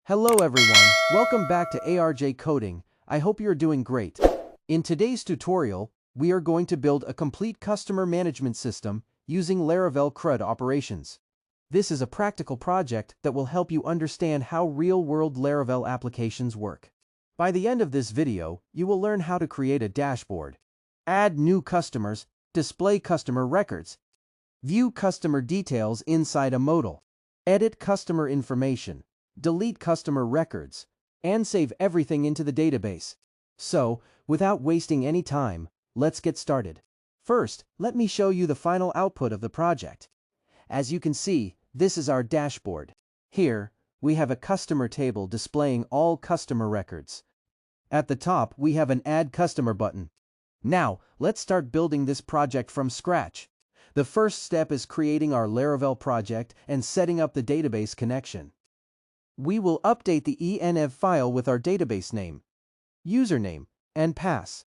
Hello everyone, welcome back to Arj Coding. I hope you're doing great. In today's tutorial, we are going to build a complete customer management system using Laravel CRUD operations. This is a practical project that will help you understand how real-world Laravel applications work. By the end of this video, you will learn how to create a dashboard, add new customers, display customer records, view customer details inside a modal, edit customer information, delete customer records, and save everything into the database. So, without wasting any time, let's get started. First, let me show you the final output of the project. As you can see, this is our dashboard. Here, we have a customer table displaying all customer records. At the top, we have an Add Customer button. Now, let's start building this project from scratch. The first step is creating our Laravel project and setting up the database connection. We will update the env file with our database name, username, and pass.